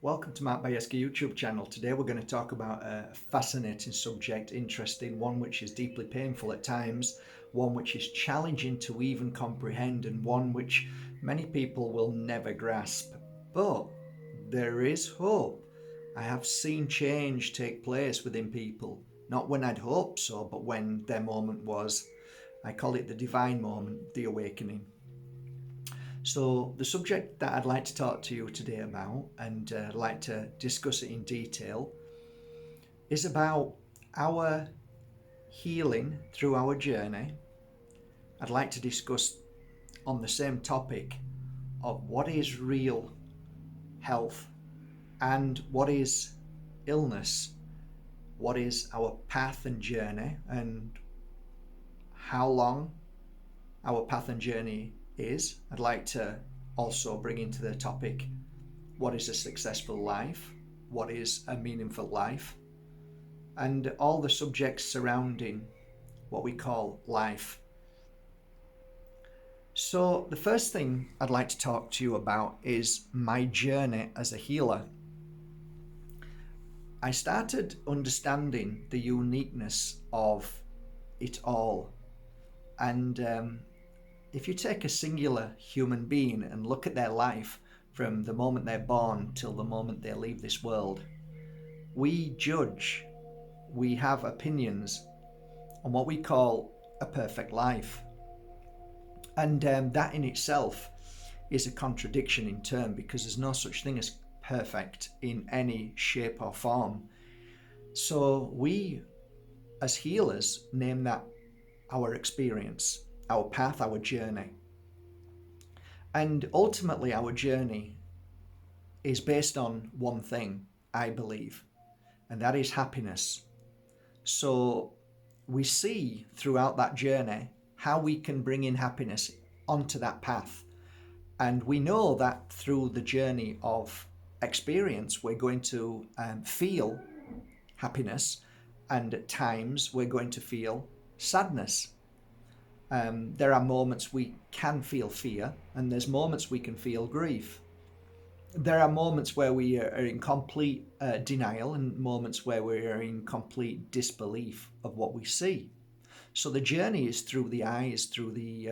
Welcome to Mark Bajerski YouTube channel. Today we're going to talk about a fascinating subject, interesting, one which is deeply painful at times, one which is challenging to even comprehend, and one which many people will never grasp. But there is hope. I have seen change take place within people, not when I'd hoped so, but when their moment was. I call it the divine moment, the awakening. So the subject that I'd like to talk to you today about, and I'd like to discuss it in detail, is about our healing through our journey. I'd like to discuss on the same topic of what is real health and what is illness, what is our path and journey, and how long our path and journey is. I'd like to also bring into the topic what is a successful life, what is a meaningful life, and all the subjects surrounding what we call life. So the first thing I'd like to talk to you about is my journey as a healer. I started understanding the uniqueness of it all, and if you take a singular human being and look at their life from the moment they're born till the moment they leave this world, we judge, we have opinions on what we call a perfect life. And that in itself is a contradiction in term, because there's no such thing as perfect in any shape or form. So we, as healers, name that our experience, our path, our journey. And ultimately our journey is based on one thing, I believe, and that is happiness. So we see throughout that journey how we can bring in happiness onto that path. And we know that through the journey of experience, we're going to feel happiness, and at times we're going to feel sadness. There are moments we can feel fear, and there's moments we can feel grief. There are moments where we are in complete denial, and moments where we are in complete disbelief of what we see. So the journey is through the eyes, through the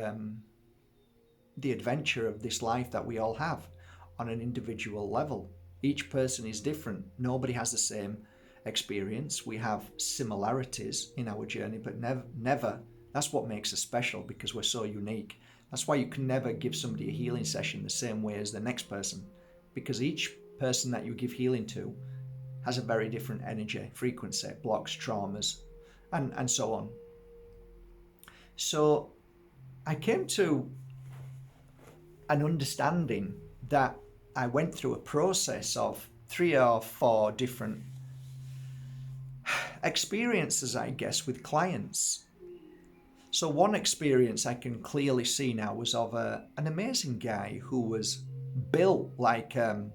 adventure of this life that we all have on an individual level. Each person is different. Nobody has the same experience. We have similarities in our journey, but never. That's what makes us special, because we're so unique. That's why you can never give somebody a healing session the same way as the next person, because each person that you give healing to has a very different energy, frequency, blocks, traumas, and so on. So I came to an understanding that I went through a process of 3 or 4 different experiences, I guess, with clients. So one experience I can clearly see now was of an amazing guy who was built like a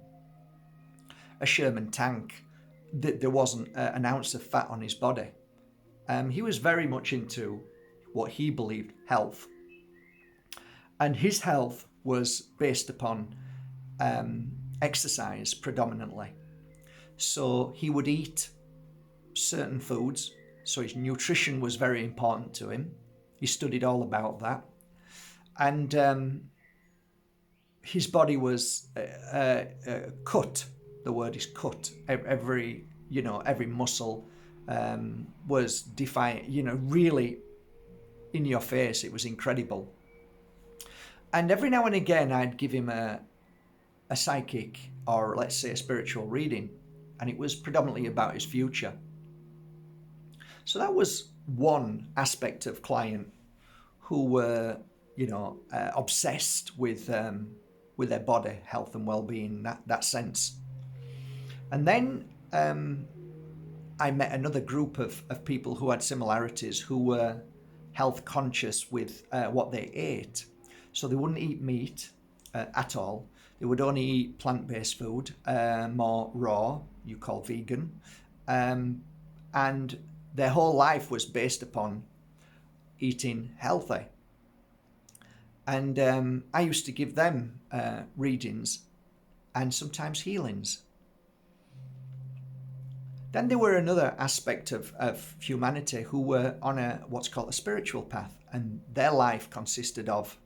Sherman tank. There wasn't an ounce of fat on his body. He was very much into what he believed health. And his health was based upon exercise predominantly. So he would eat certain foods. So his nutrition was very important to him. He studied all about that. And his body was cut. The word is cut. Every muscle was defined, really in your face. It was incredible. And every now and again, I'd give him a psychic, or let's say a spiritual reading, and it was predominantly about his future. So that was one aspect of client who were, obsessed with their body, health and well-being, that sense. And then I met another group of people who had similarities, who were health conscious with what they ate. So they wouldn't eat meat at all. They would only eat plant-based food, more raw, you call vegan. And their whole life was based upon eating healthy. And I used to give them readings and sometimes healings. Then there were another aspect of humanity who were on what's called a spiritual path, and their life consisted of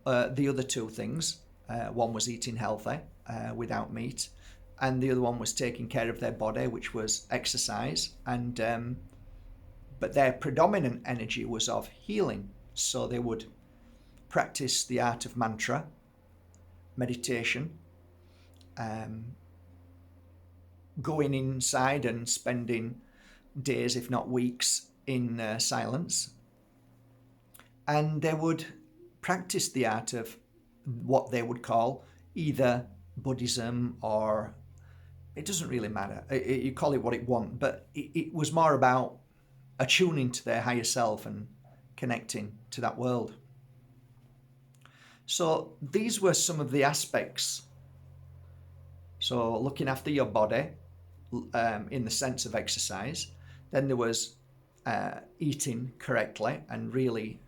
the other two things. One was eating healthy without meat, and the other one was taking care of their body, which was exercise. And but their predominant energy was of healing, so they would practice the art of mantra, meditation, going inside and spending days, if not weeks, in silence. And they would practice the art of what they would call either Buddhism or, it doesn't really matter, you call it what it want, but it was more about attuning to their higher self and connecting to that world. So these were some of the aspects. So looking after your body in the sense of exercise. Then there was eating correctly and really,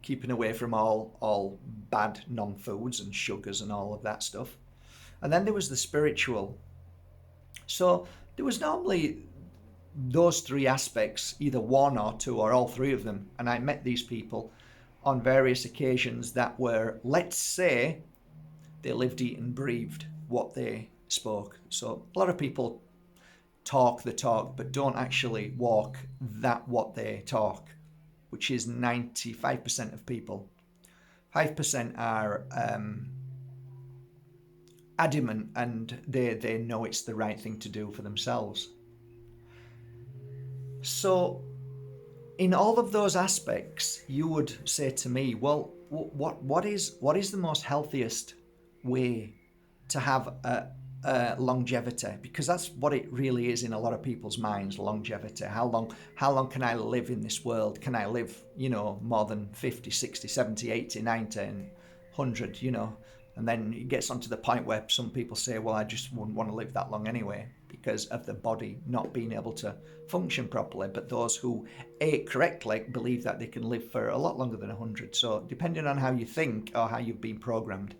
keeping away from all bad non-foods and sugars and all of that stuff. And then there was the spiritual. So there was normally those three aspects, either one or two or all three of them. And I met these people on various occasions that were, let's say, they lived, eat and breathed what they spoke. So a lot of people talk the talk but don't actually walk that what they talk, which is 95% of people. 5% are adamant and they know it's the right thing to do for themselves. So in all of those aspects, you would say to me, well, what is the most healthiest way to have longevity? Because that's what it really is in a lot of people's minds, longevity. How long can I live in this world? Can I live, more than 50, 60, 70, 80, 90 and 100, And then it gets onto the point where some people say, well, I just wouldn't want to live that long anyway because of the body not being able to function properly. But those who ate correctly believe that they can live for a lot longer than 100. So depending on how you think or how you've been programmed.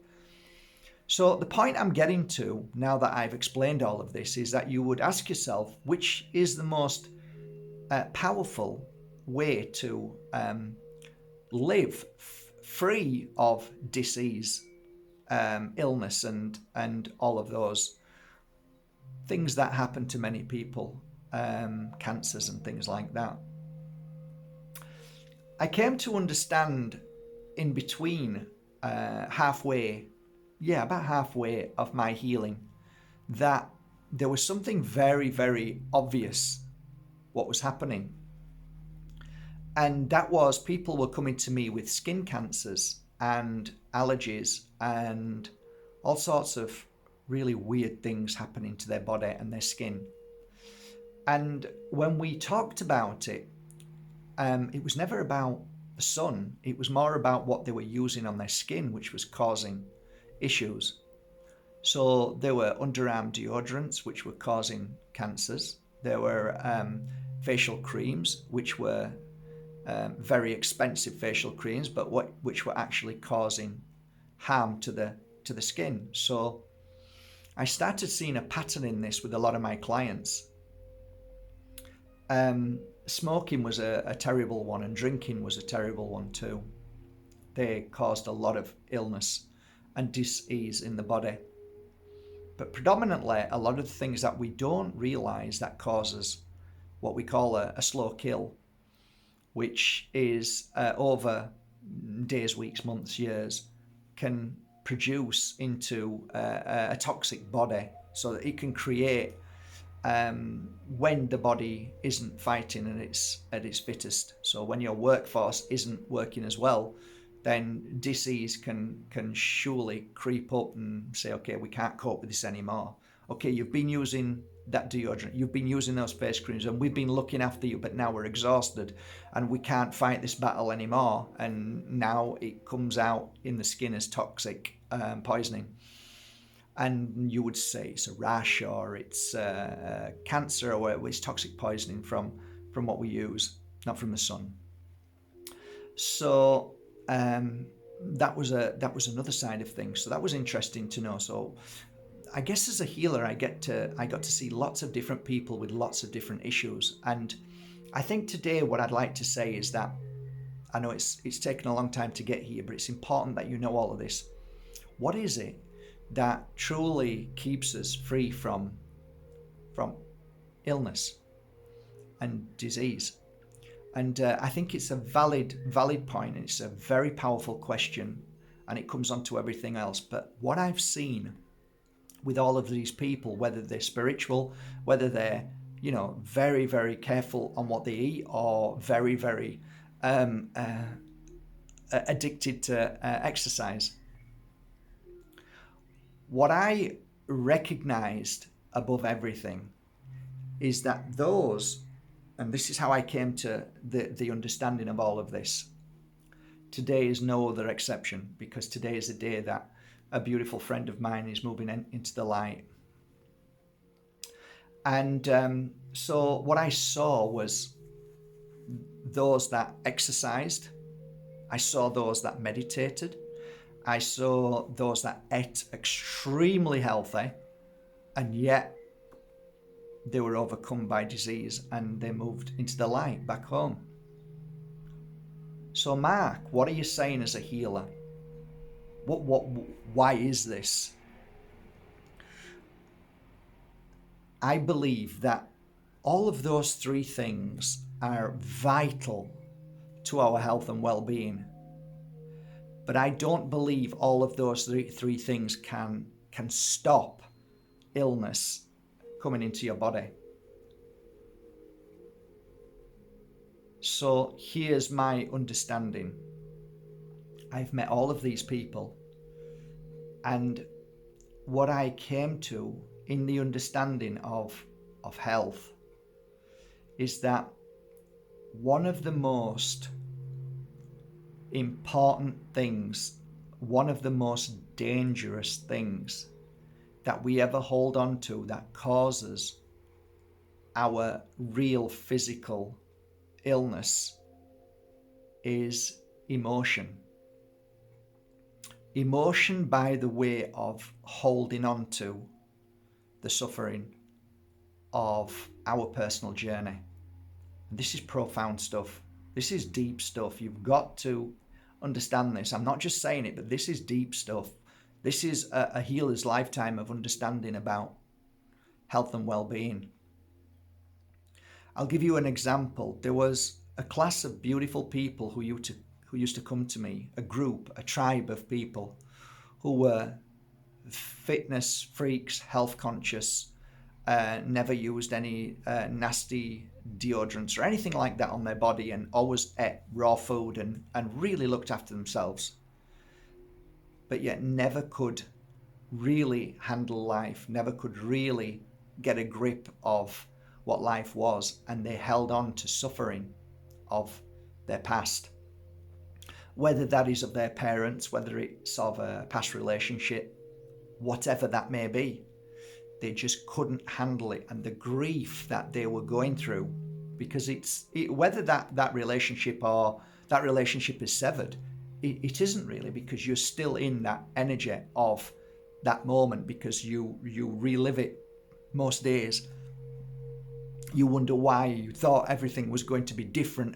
So the point I'm getting to, now that I've explained all of this, is that you would ask yourself, which is the most powerful way to live free of disease, illness, and all of those things that happen to many people, cancers and things like that. I came to understand in between about halfway of my healing, that there was something very, very obvious what was happening. And that was people were coming to me with skin cancers and allergies and all sorts of really weird things happening to their body and their skin. And when we talked about it, it was never about the sun. It was more about what they were using on their skin, which was causing issues. So there were underarm deodorants, which were causing cancers. There were facial creams, which were very expensive facial creams, but which were actually causing harm to the skin. So I started seeing a pattern in this with a lot of my clients. Smoking was a terrible one, and drinking was a terrible one too. They caused a lot of illness and dis-ease in the body. But predominantly, a lot of the things that we don't realize that causes what we call a slow kill, which is over days, weeks, months, years, can produce into a toxic body, so that it can create, when the body isn't fighting and it's at its fittest. So when your workforce isn't working as well, then disease can surely creep up and say, okay, we can't cope with this anymore. Okay, you've been using that deodorant, you've been using those face creams, and we've been looking after you, but now we're exhausted and we can't fight this battle anymore. And now it comes out in the skin as toxic poisoning. And you would say it's a rash or it's cancer, or it's toxic poisoning from what we use, not from the sun. So that was another side of things. So that was interesting to know. So I guess as a healer, I got to see lots of different people with lots of different issues. And I think today what I'd like to say is that I know it's taken a long time to get here, but it's important that you know all of this. What is it that truly keeps us free from illness and disease? And I think it's a valid point, and it's a very powerful question, and it comes on to everything else. But what I've seen with all of these people, whether they're spiritual, whether they're, very, very careful on what they eat, or very, very addicted to exercise, what I recognized above everything is that those, and this is how I came to the understanding of all of this. Today is no other exception, because today is a day that a beautiful friend of mine is moving into the light. And so what I saw was those that exercised. I saw those that meditated. I saw those that ate extremely healthy, and yet they were overcome by disease and they moved into the light back home. So Mark, what are you saying as a healer? Why is this? I believe that all of those three things are vital to our health and well-being. But I don't believe all of those three things can stop illness coming into your body. So here's my understanding. I've met all of these people, and what I came to in the understanding of health is that one of the most important things, one of the most dangerous things that we ever hold on to that causes our real physical illness is emotion. Emotion by the way of holding on to the suffering of our personal journey. This is profound stuff. This is deep stuff. You've got to understand this. I'm not just saying it, but this is deep stuff. This is a healer's lifetime of understanding about health and well-being. I'll give you an example. There was a class of beautiful people who used to come to me, a group, a tribe of people who were fitness freaks, health conscious, never used any nasty deodorants or anything like that on their body, and always ate raw food and really looked after themselves, but yet never could really handle life, never could really get a grip of what life was, and they held on to suffering of their past, whether that is of their parents, whether it's of a past relationship, whatever that may be. They just couldn't handle it, and the grief that they were going through, because whether that relationship or that relationship is severed, it isn't really, because you're still in that energy of that moment, because you relive it most days. You wonder why you thought everything was going to be different,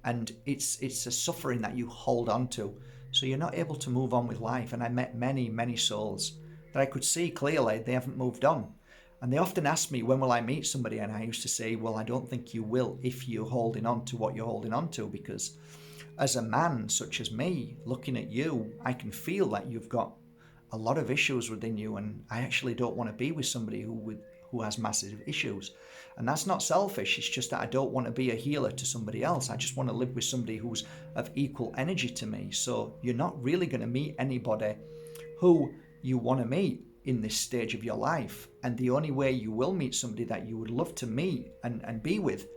and it's a suffering that you hold on to, so you're not able to move on with life. And I met many souls that I could see clearly they haven't moved on. And they often ask me, when will I meet somebody? And I used to say, well, I don't think you will if you're holding on to what you're holding on to, because as a man such as me, looking at you, I can feel that you've got a lot of issues within you, and I actually don't want to be with somebody who has massive issues. And that's not selfish, it's just that I don't want to be a healer to somebody else. I just want to live with somebody who's of equal energy to me. So you're not really going to meet anybody who you want to meet in this stage of your life. And the only way you will meet somebody that you would love to meet and be with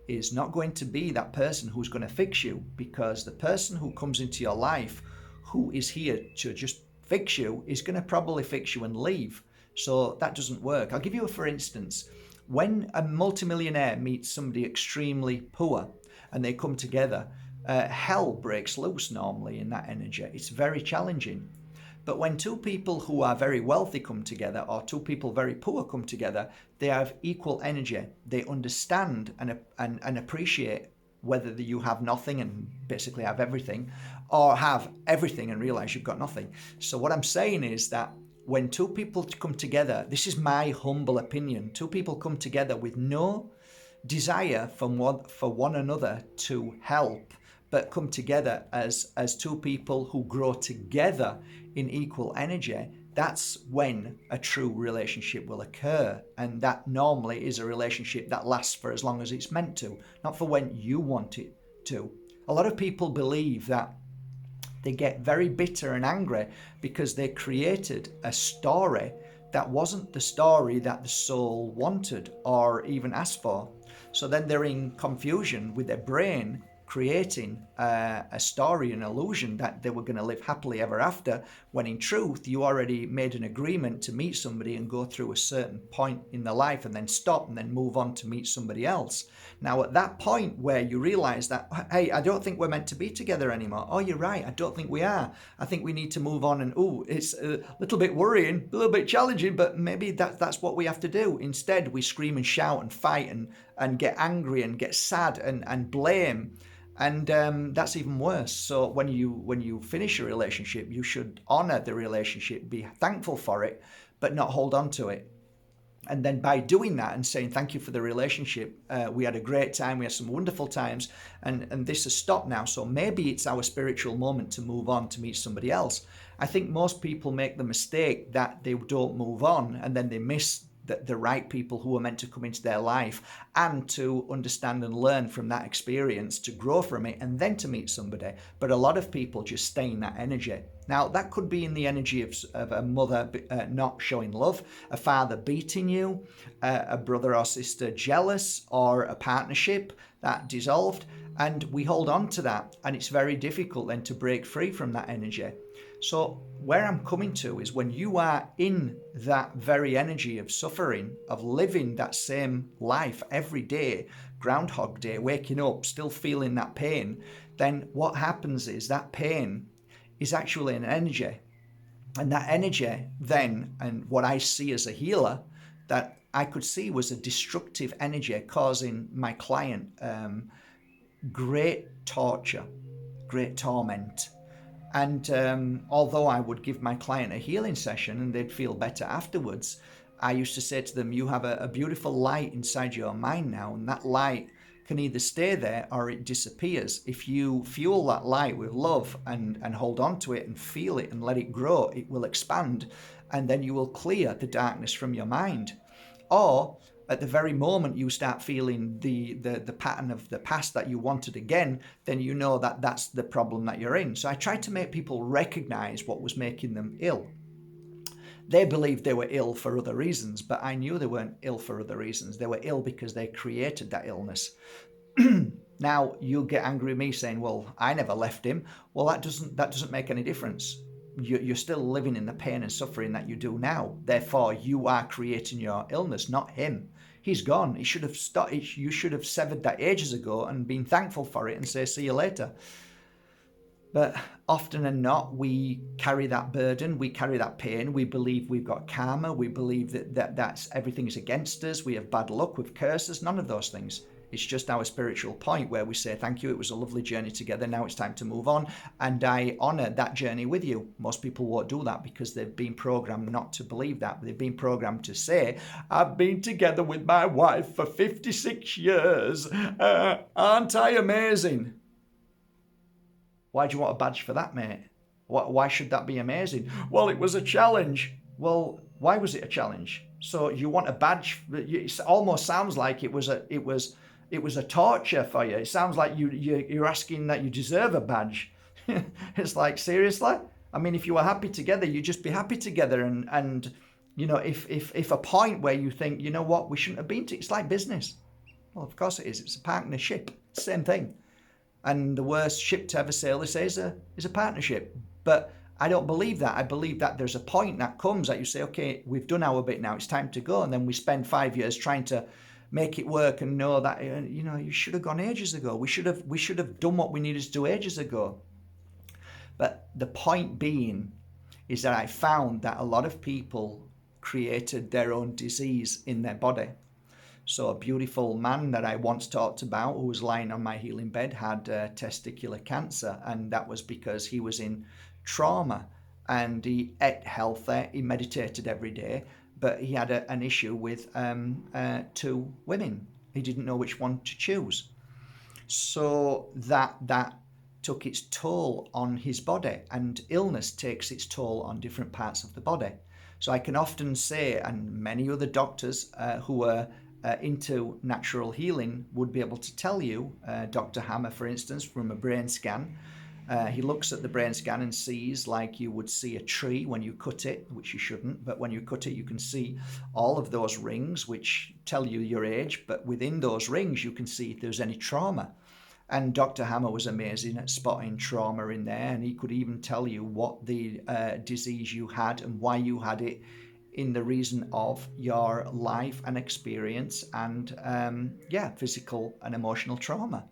is not going to be that person who's going to fix you, because the person who comes into your life who is here to just fix you is going to probably fix you and leave. So that doesn't work. I'll give you a for instance. When a multimillionaire meets somebody extremely poor and they come together, hell breaks loose normally in that energy. It's very challenging. But when two people who are very wealthy come together, or two people very poor come together, they have equal energy. They understand and appreciate whether you have nothing and basically have everything, or have everything and realize you've got nothing. So what I'm saying is that when two people come together, this is my humble opinion, two people come together with no desire for one another to help, but come together as two people who grow together in equal energy, that's when a true relationship will occur. And that normally is a relationship that lasts for as long as it's meant to, not for when you want it to. A lot of people believe that they get very bitter and angry because they created a story that wasn't the story that the soul wanted or even asked for. So then they're in confusion with their brain, creating a story, an illusion that they were going to live happily ever after, when in truth you already made an agreement to meet somebody and go through a certain point in their life and then stop and then move on to meet somebody else. Now at that point where you realize that, hey, I don't think we're meant to be together anymore. Oh, you're right, I don't think we are. I think we need to move on, and it's a little bit worrying, a little bit challenging, but maybe that's what we have to do. Instead we scream and shout and fight and get angry and get sad and blame. And that's even worse. So when you finish a relationship, you should honor the relationship, be thankful for it, but not hold on to it. And then by doing that and saying thank you for the relationship, we had a great time, we had some wonderful times, and this has stopped now. So maybe it's our spiritual moment to move on to meet somebody else. I think most people make the mistake that they don't move on, and then they miss the right people who are meant to come into their life, and to understand and learn from that experience, to grow from it, and then to meet somebody. But a lot of people just stay in that energy. Now, that could be in the energy of a mother not showing love, a father beating you, a brother or sister jealous, or a partnership that dissolved. And we hold on to that, and it's very difficult then to break free from that energy. So where I'm coming to is, when you are in that very energy of suffering, of living that same life every day, Groundhog Day, waking up, still feeling that pain, then what happens is that pain is actually an energy. And that energy then, and what I see as a healer, that I could see was a destructive energy causing my client great torture, great torment. And although I would give my client a healing session and they'd feel better afterwards, I used to say to them, you have a beautiful light inside your mind now, and that light can either stay there or it disappears. If you fuel that light with love and hold on to it and feel it and let it grow, it will expand, and then you will clear the darkness from your mind. Or at the very moment you start feeling the pattern of the past that you wanted again, then you know that that's the problem that you're in. So I tried to make people recognize what was making them ill. They believed they were ill for other reasons, but I knew they weren't ill for other reasons. They were ill because they created that illness. Now you'll get angry with me saying, well, I never left him. Well, that doesn't make any difference. You're still living in the pain and suffering that you do now. Therefore, you are creating your illness, not him. He's gone. He should have stopped. You should have severed that ages ago and been thankful for it and say, see you later. But often and not, we carry that burden, we carry that pain, we believe we've got karma, we believe that's everything is against us, we have bad luck with curses, none of those things. It's just our spiritual point where we say, thank you, it was a lovely journey together, now it's time to move on, and I honour that journey with you. Most people won't do that because they've been programmed not to believe that. They've been programmed to say, I've been together with my wife for 56 years, aren't I amazing? Why do you want a badge for that, mate? Why should that be amazing? Well, it was a challenge. Well, why was it a challenge? So you want a badge? It almost sounds like it was a torture for you. It sounds like you're asking that you deserve a badge. It's like, seriously? I mean, if you were happy together, you'd just be happy together. And you know, if a point where you think, you know what, we shouldn't have been to, it's like business. Well, of course it is. It's a partnership. Same thing. And the worst ship to ever sail, they say, is a partnership. But I don't believe that. I believe that there's a point that comes that you say, okay, we've done our bit now, it's time to go. And then we spend 5 years trying to make it work and know that, you know, you should have gone ages ago. We should have done what we needed to do ages ago. But the point being is that I found that a lot of people created their own disease in their body. So a beautiful man that I once talked about, who was lying on my healing bed, had testicular cancer, and that was because he was in trauma, and he ate healthy, he meditated every day, but he had an issue with two women. He didn't know which one to choose. So that took its toll on his body, and illness takes its toll on different parts of the body. So I can often say, and many other doctors who are into natural healing would be able to tell you, Dr. Hammer, for instance, from a brain scan, he looks at the brain scan and sees, like you would see a tree when you cut it, which you shouldn't, but when you cut it, you can see all of those rings, which tell you your age, but within those rings, you can see if there's any trauma. And Dr. Hammer was amazing at spotting trauma in there, and he could even tell you what the disease you had and why you had it in the reason of your life and experience and physical and emotional trauma,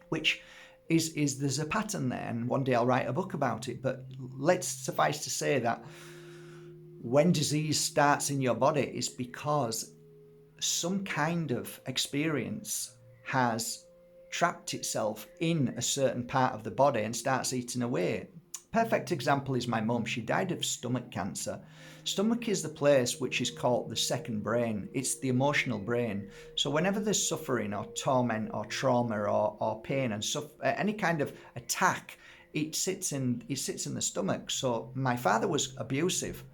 which is there's a pattern there, and one day I'll write a book about it. But let's suffice to say that when disease starts in your body, it's because some kind of experience has trapped itself in a certain part of the body and starts eating away. Perfect example is my mum. She died of stomach cancer. Stomach is the place which is called the second brain. It's the emotional brain. So whenever there's suffering or torment or trauma or pain and any kind of attack, it sits in the stomach. So my father was abusive,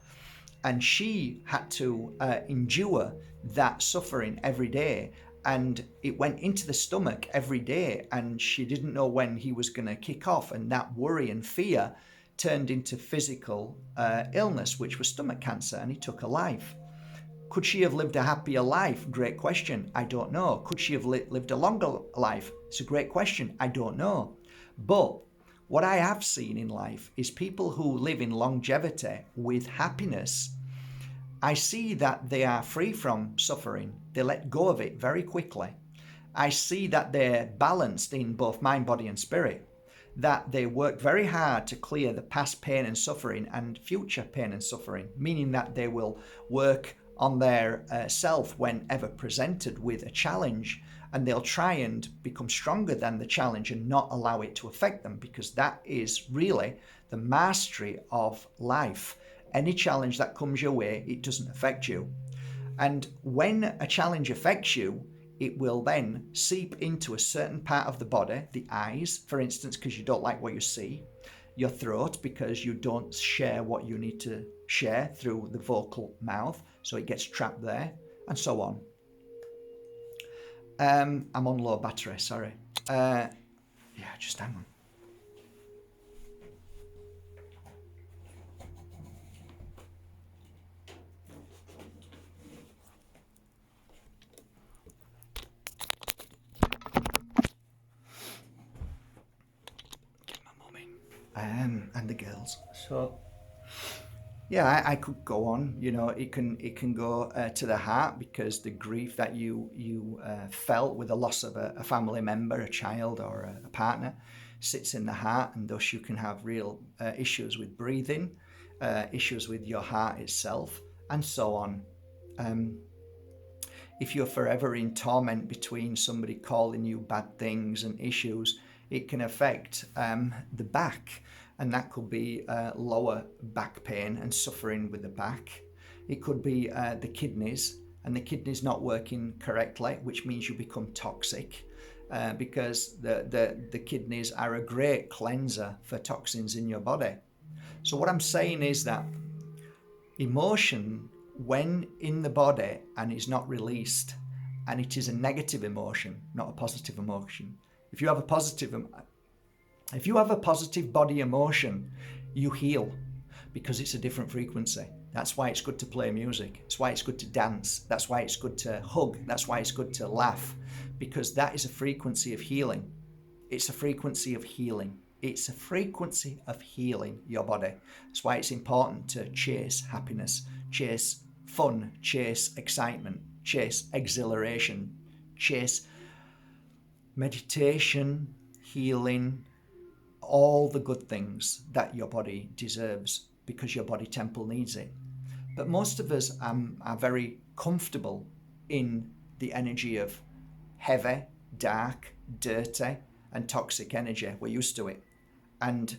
and she had to endure that suffering every day. And it went into the stomach every day, and she didn't know when he was going to kick off. And that worry and fear turned into physical illness, which was stomach cancer, and he took her life. Could she have lived a happier life? Great question. I don't know. Could she have lived a longer life? It's a great question. I don't know. But what I have seen in life is people who live in longevity with happiness. I see that they are free from suffering. They let go of it very quickly. I see that they're balanced in both mind, body, and spirit. That they work very hard to clear the past pain and suffering and future pain and suffering, meaning that they will work on their self whenever presented with a challenge, and they'll try and become stronger than the challenge and not allow it to affect them, because that is really the mastery of life. Any challenge that comes your way, it doesn't affect you. And when a challenge affects you, it will then seep into a certain part of the body, the eyes, for instance, because you don't like what you see, your throat, because you don't share what you need to share through the vocal mouth, so it gets trapped there, and so on. I'm on low battery, sorry. Just hang on. And the girls. So yeah, I could go on. You know, it can go to the heart, because the grief that you felt with the loss of a family member, a child, or a partner, sits in the heart, and thus you can have real issues with breathing, issues with your heart itself, and so on. If you're forever in torment between somebody calling you bad things and issues, it can affect the back, and that could be lower back pain and suffering with the back. It could be the kidneys, and the kidneys not working correctly, which means you become toxic, because the kidneys are a great cleanser for toxins in your body. So what I'm saying is that emotion, when in the body and is not released, and it is a negative emotion, not a positive emotion. If you have a positive body emotion, you heal, because it's a different frequency. That's why it's good to play music. That's why it's good to dance. That's why it's good to hug. That's why it's good to laugh, because that is a frequency of healing. It's a frequency of healing. It's a frequency of healing your body. That's why it's important to chase happiness, chase fun, chase excitement, chase exhilaration, chase meditation, healing, all the good things that your body deserves. because your body temple needs it. But most of us are very comfortable in the energy of heavy, dark, dirty, and toxic energy. We're used to it. And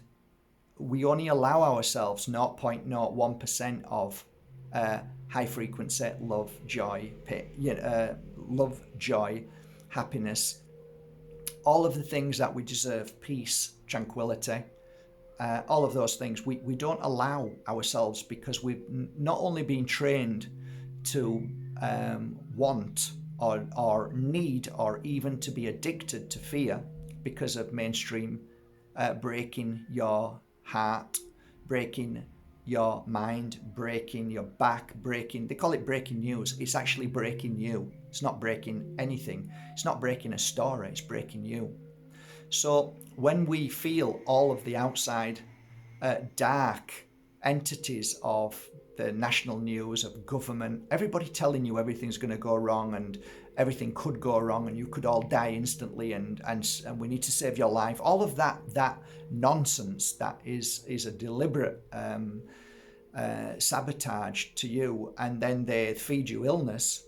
we only allow ourselves 0.01% of high frequency love, joy, happiness, all of the things that we deserve, peace, tranquility, all of those things. We don't allow ourselves, because we've not only been trained to want or need, or even to be addicted to fear because of mainstream breaking your heart, breaking your mind, breaking your back, they call it breaking news. It's actually breaking you. It's not breaking anything. It's not breaking a story, it's breaking you. So when we feel all of the outside dark entities of the national news, of government, everybody telling you everything's going to go wrong and everything could go wrong and you could all die instantly and we need to save your life, all of that nonsense, that is a deliberate sabotage to you. And then they feed you illness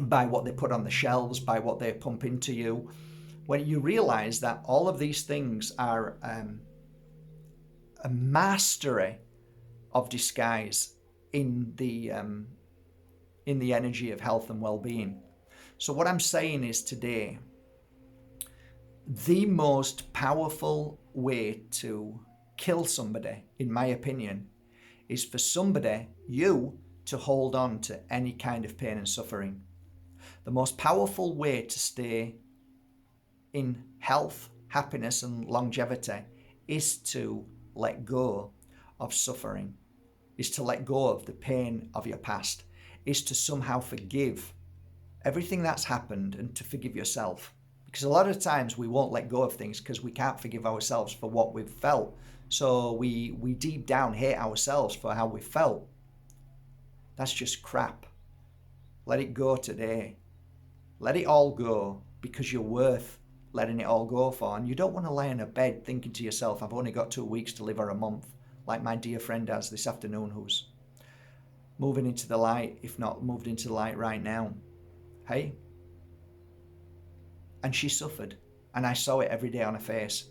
by what they put on the shelves, by what they pump into you. When you realize that all of these things are a mastery of disguise in the energy of health and well-being. So what I'm saying is, today, the most powerful way to kill somebody, in my opinion, is for somebody, you, to hold on to any kind of pain and suffering. The most powerful way to stay in health, happiness, and longevity is to let go of suffering, is to let go of the pain of your past, is to somehow forgive everything that's happened and to forgive yourself. Because a lot of times we won't let go of things because we can't forgive ourselves for what we've felt. So we deep down hate ourselves for how we felt. That's just crap. Let it go today. Let it all go, because you're worth letting it all go for. And you don't want to lie in a bed thinking to yourself, I've only got 2 weeks to live, or a month, like my dear friend has this afternoon, who's moving into the light, if not moved into the light right now. Hey? And she suffered, and I saw it every day on her face.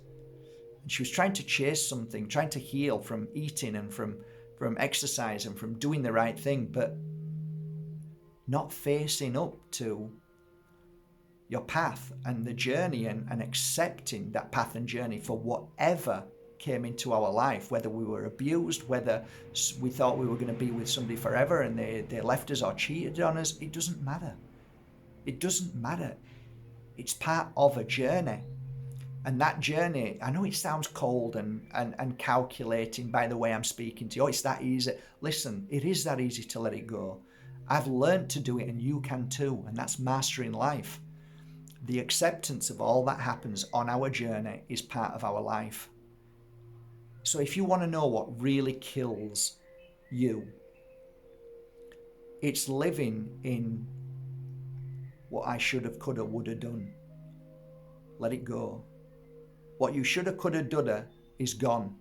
And she was trying to chase something, trying to heal from eating and from exercise and from doing the right thing, but not facing up to your path and the journey, and accepting that path and journey for whatever came into our life, whether we were abused, whether we thought we were going to be with somebody forever and they left us or cheated on us. It doesn't matter. It doesn't matter. It's part of a journey. And that journey, I know it sounds cold and calculating by the way I'm speaking to you. Oh, it's that easy. Listen, it is that easy to let it go. I've learned to do it, and you can too. And that's mastering life. The acceptance of all that happens on our journey is part of our life. So if you want to know what really kills you, it's living in what I should have, could have, would have done. Let it go. What you should have, could have, done is gone.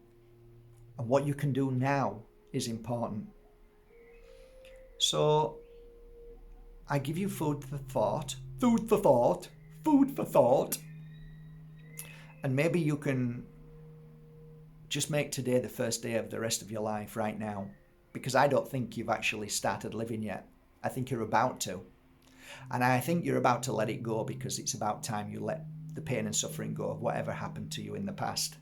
And what you can do now is important. So I give you food for thought. Food for thought. Food for thought. And maybe you can just make today the first day of the rest of your life right now. Because I don't think you've actually started living yet. I think you're about to. And I think you're about to let it go, because it's about time you let the pain and suffering go of whatever happened to you in the past.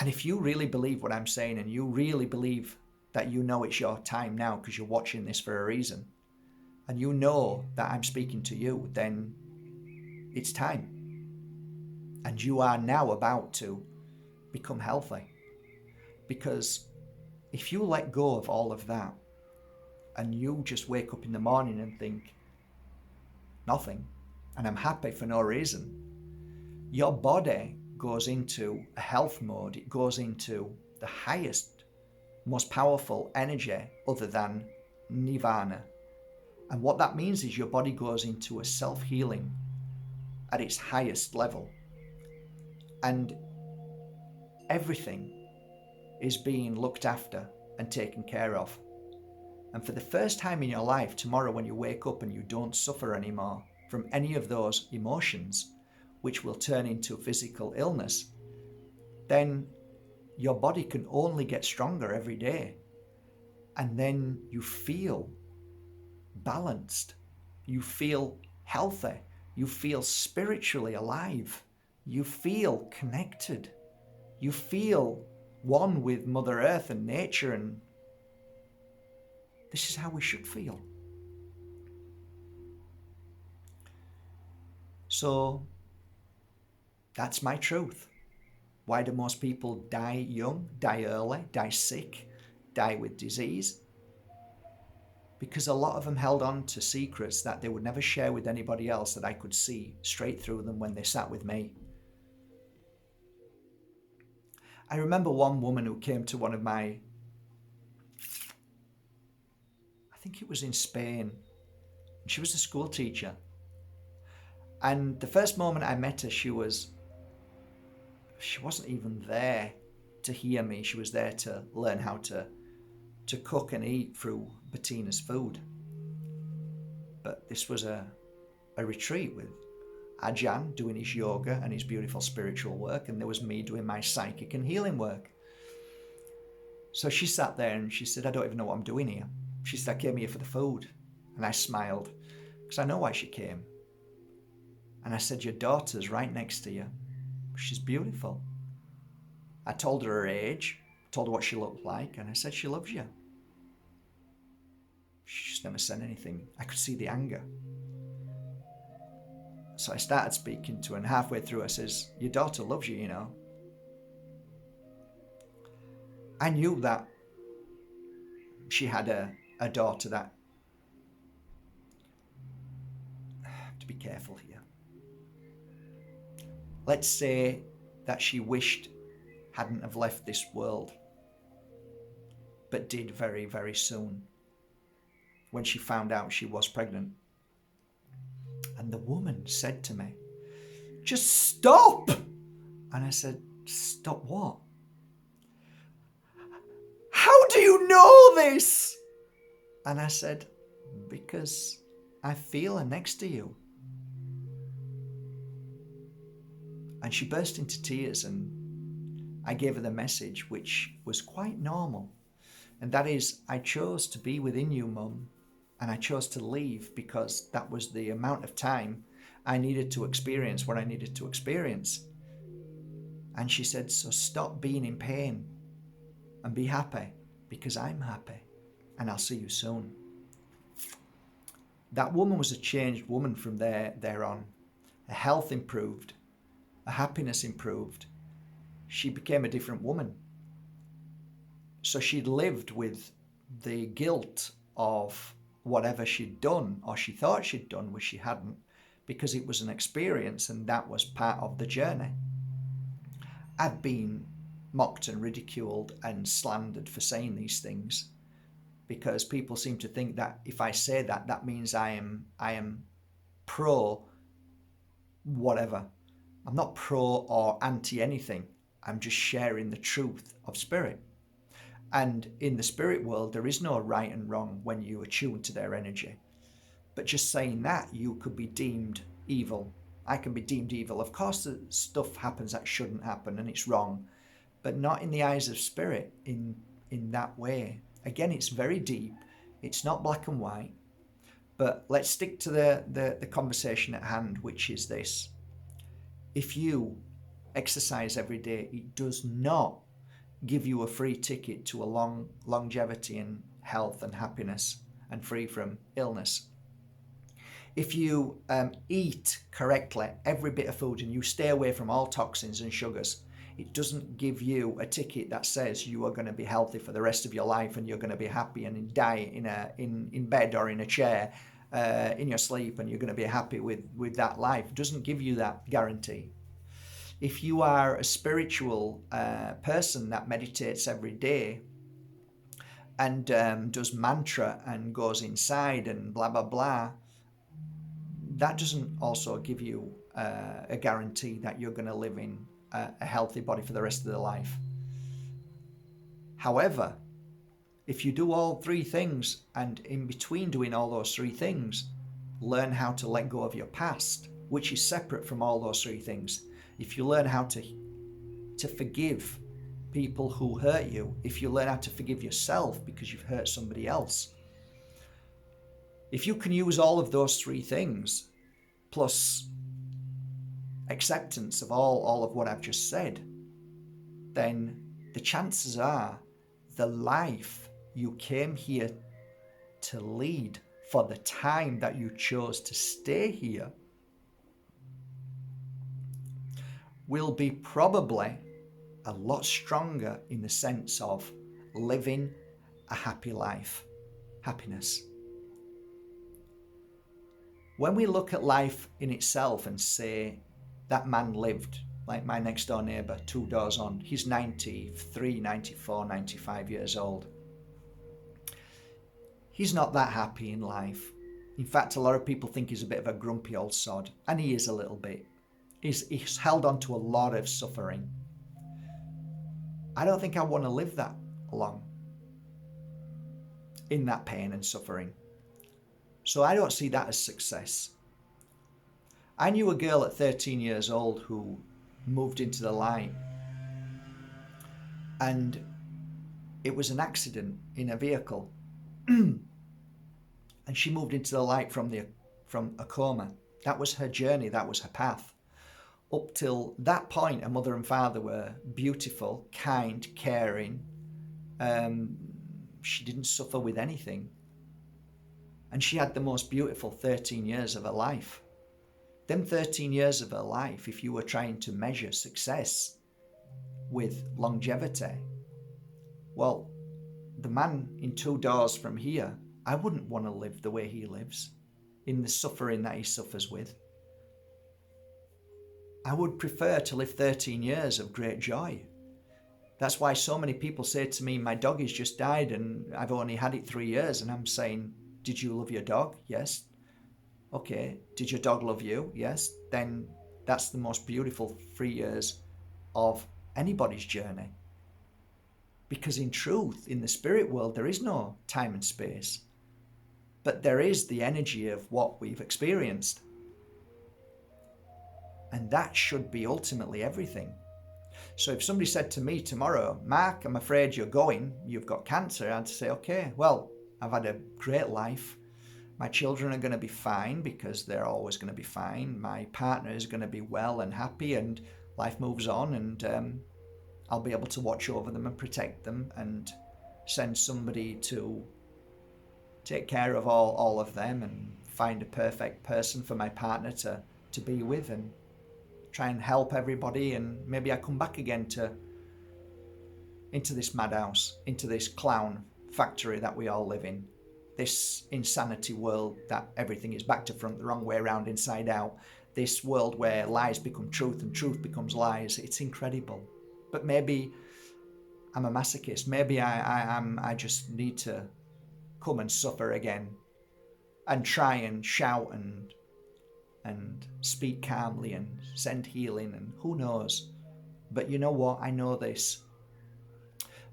And if you really believe what I'm saying, and you really believe that you know it's your time now because you're watching this for a reason, and you know that I'm speaking to you, then it's time. And you are now about to become healthy. Because if you let go of all of that, and you just wake up in the morning and think, nothing, and I'm happy for no reason, your body goes into a health mode. It goes into the highest, most powerful energy other than nirvana. And what that means is your body goes into a self-healing at its highest level. And everything is being looked after and taken care of. And for the first time in your life, tomorrow when you wake up and you don't suffer anymore from any of those emotions, which will turn into physical illness, then your body can only get stronger every day. And then you feel balanced. You feel healthy. You feel spiritually alive. You feel connected. You feel one with Mother Earth and nature, and this is how we should feel. So that's my truth. Why do most people die young, die early, die sick, die with disease? Because a lot of them held on to secrets that they would never share with anybody else, that I could see straight through them when they sat with me. I remember one woman who came to one of my, I think it was in Spain. She was a school teacher. And the first moment I met her, she wasn't even there to hear me. She was there to learn how to cook and eat through Bettina's food. But this was a retreat with Ajahn doing his yoga and his beautiful spiritual work, and there was me doing my psychic and healing work. So she sat there and she said, I don't even know what I'm doing here. She said, I came here for the food. And I smiled, because I know why she came. And I said, your daughter's right next to you. She's beautiful. I told her age, told her what she looked like, and I said, she loves you. She just never said anything. I could see the anger. So I started speaking to her, and halfway through I says, your daughter loves you, you know. I knew that she had a daughter that, to be careful here, let's say that she wished hadn't have left this world, but did very, very soon, when she found out she was pregnant. And the woman said to me, just stop. And I said, stop what? How do you know this? And I said, because I feel her next to you. And she burst into tears, and I gave her the message, which was quite normal. And that is, I chose to be within you, Mum, and I chose to leave because that was the amount of time I needed to experience what I needed to experience. And she said, so stop being in pain and be happy, because I'm happy, and I'll see you soon. That woman was a changed woman from there on. Her health improved, her happiness improved. She became a different woman. So she'd lived with the guilt of whatever she'd done, or she thought she'd done, which she hadn't, because it was an experience and that was part of the journey. I've been mocked and ridiculed and slandered for saying these things, because people seem to think that if I say that, that means I am pro whatever. I'm not pro or anti anything. I'm just sharing the truth of spirit. And in the spirit world, there is no right and wrong when you attune to their energy. But just saying that, you could be deemed evil. I can be deemed evil. Of course, stuff happens that shouldn't happen and it's wrong, but not in the eyes of spirit in that way. Again, it's very deep. It's not black and white. But let's stick to the conversation at hand, which is this. If you exercise every day, it does not give you a free ticket to a long longevity and health and happiness and free from illness. If you eat correctly every bit of food and you stay away from all toxins and sugars, it doesn't give you a ticket that says you are going to be healthy for the rest of your life and you're going to be happy and die in bed or in a chair in your sleep and you're going to be happy with that life. It doesn't give you that guarantee. If you are a spiritual person that meditates every day and does mantra and goes inside and blah, blah, blah, that doesn't also give you a guarantee that you're going to live in a healthy body for the rest of their life. However, if you do all three things, and in between doing all those three things, learn how to let go of your past, which is separate from all those three things. If you learn how to forgive people who hurt you, if you learn how to forgive yourself because you've hurt somebody else, if you can use all of those three things, plus acceptance of all of what I've just said, then the chances are the life you came here to lead for the time that you chose to stay here will be probably a lot stronger in the sense of living a happy life, happiness. When we look at life in itself and say that man lived, like my next door neighbour, 2 doors on, he's 93, 94, 95 years old. He's not that happy in life. In fact, a lot of people think he's a bit of a grumpy old sod, and he is a little bit. He's held on to a lot of suffering. I don't think I want to live that long in that pain and suffering. So I don't see that as success. I knew a girl at 13 years old who moved into the light, and it was an accident in a vehicle. And she moved into the light from a coma. That was her journey, that was her path. Up till that point, her mother and father were beautiful, kind, caring. She didn't suffer with anything. And she had the most beautiful 13 years of her life. Them 13 years of her life, if you were trying to measure success with longevity, well, the man in 2 doors from here, I wouldn't want to live the way he lives, in the suffering that he suffers with. I would prefer to live 13 years of great joy. That's why so many people say to me, my dog has just died and I've only had it 3 years. And I'm saying, did you love your dog? Yes. Okay. Did your dog love you? Yes. Then that's the most beautiful 3 years of anybody's journey. Because in truth, in the spirit world, there is no time and space. But there is the energy of what we've experienced. And that should be ultimately everything. So if somebody said to me tomorrow, Mark, I'm afraid you've got cancer, I'd say, okay, well, I've had a great life. My children are going to be fine because they're always going to be fine. My partner is going to be well and happy, and life moves on, and I'll be able to watch over them and protect them and send somebody to take care of all of them and find a perfect person for my partner to be with and try and help everybody. And maybe I come back again into this madhouse, into this clown factory that we all live in, this insanity world that everything is back to front, the wrong way around, inside out, this world where lies become truth and truth becomes lies. It's incredible. But maybe I'm a masochist. Maybe I just need to come and suffer again and try and shout and speak calmly and send healing, and who knows. But you know what? I know this.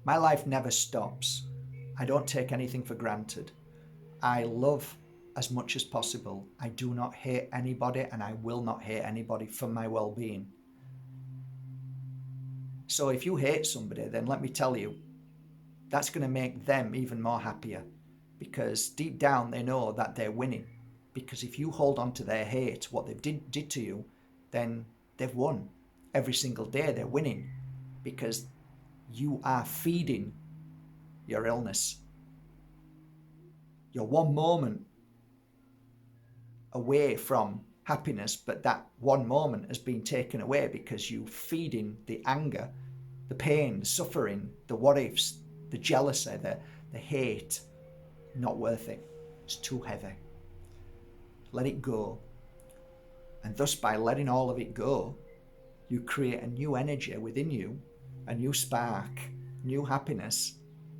My life never stops. I don't take anything for granted. I love as much as possible. I do not hate anybody, and I will not hate anybody for my well-being. So if you hate somebody, then let me tell you, that's going to make them even more happier, because deep down they know that they're winning. Because if you hold on to their hate, what they did to you, then they've won. Every single day they're winning, because you are feeding your illness. You're one moment away from happiness, but that one moment has been taken away because you're feeding the anger, the pain, the suffering, the what ifs, the jealousy, the hate. Not worth it. It's too heavy. Let it go. And thus, by letting all of it go, you create a new energy within you, a new spark, new happiness.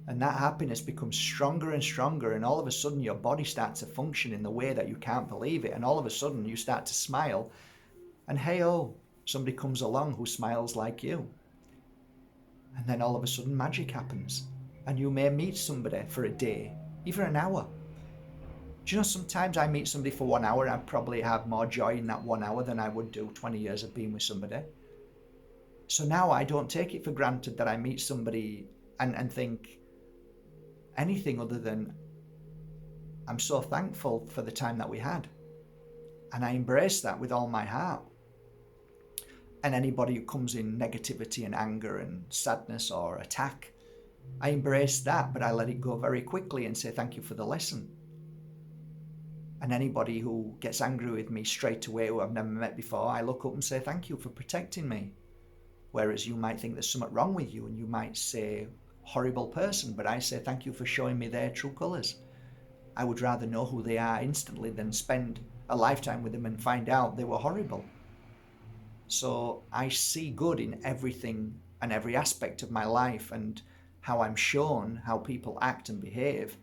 And that happiness becomes stronger and stronger, and all of a sudden your body starts to function in the way that you can't believe it, and all of a sudden you start to smile, and hey-oh, somebody comes along who smiles like you. And then all of a sudden magic happens. And you may meet somebody for a day, even an hour. Do you know, sometimes I meet somebody for 1 hour and I probably have more joy in that 1 hour than I would do 20 years of being with somebody. So now I don't take it for granted that I meet somebody and think anything other than I'm so thankful for the time that we had. And I embrace that with all my heart. And anybody who comes in negativity and anger and sadness or attack, I embrace that, but I let it go very quickly and say thank you for the lesson. And anybody who gets angry with me straight away, who I've never met before, I look up and say thank you for protecting me. Whereas you might think there's something wrong with you and you might say horrible person, but I say thank you for showing me their true colours. I would rather know who they are instantly than spend a lifetime with them and find out they were horrible. So I see good in everything and every aspect of my life, and how I'm shown how people act and behave.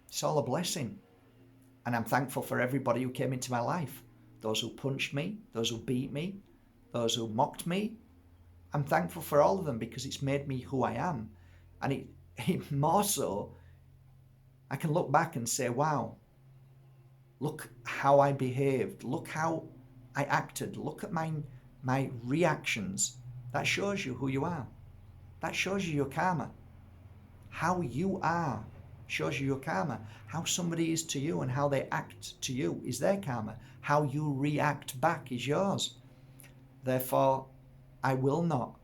It's all a blessing. And I'm thankful for everybody who came into my life. Those who punched me, those who beat me, those who mocked me. I'm thankful for all of them because it's made me who I am. And it more so, I can look back and say, wow, look how I behaved. Look how I acted. Look at my reactions. That shows you who you are. That shows you your karma. How you are shows you your karma. How somebody is to you and how they act to you is their karma. How you react back is yours. Therefore, I will not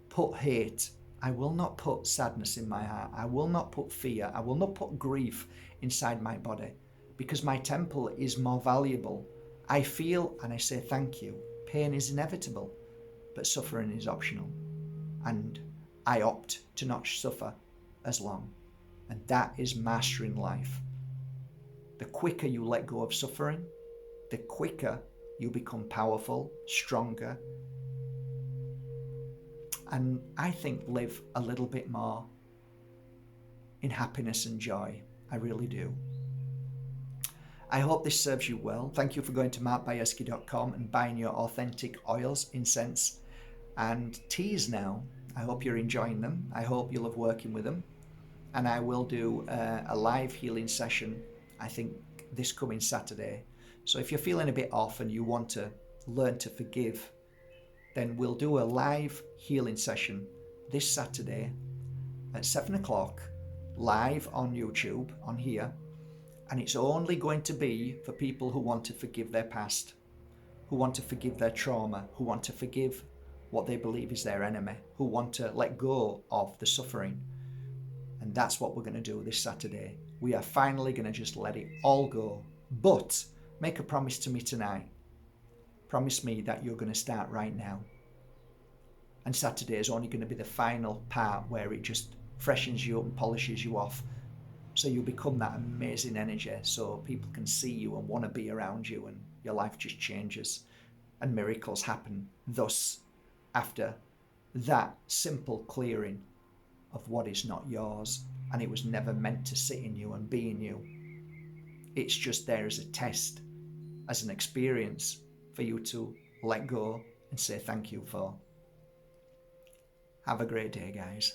put hate. I will not put sadness in my heart. I will not put fear. I will not put grief inside my body, because my temple is more valuable. I feel and I say thank you. Pain is inevitable, but suffering is optional. And I opt to not suffer as long. And that is mastering life. The quicker you let go of suffering, the quicker you become powerful, stronger, and I think live a little bit more in happiness and joy. I really do. I hope this serves you well. Thank you for going to markbajerski.com and buying your authentic oils, incense, and teas now. I hope you're enjoying them. I hope you love working with them. And I will do a live healing session, I think, this coming Saturday. So if you're feeling a bit off and you want to learn to forgive, then we'll do a live healing session this Saturday at 7 o'clock, live on YouTube, on here. And it's only going to be for people who want to forgive their past, who want to forgive their trauma, who want to forgive what they believe is their enemy, who want to let go of the suffering. And that's what we're going to do this Saturday. We are finally going to just let it all go. But make a promise to me tonight. Promise me that you're going to start right now. And Saturday is only going to be the final part where it just freshens you up and polishes you off. So you become that amazing energy so people can see you and want to be around you, and your life just changes and miracles happen. Thus, after that simple clearing of what is not yours, and it was never meant to sit in you and be in you. It's just there as a test, as an experience for you to let go and say thank you for. Have a great day, guys.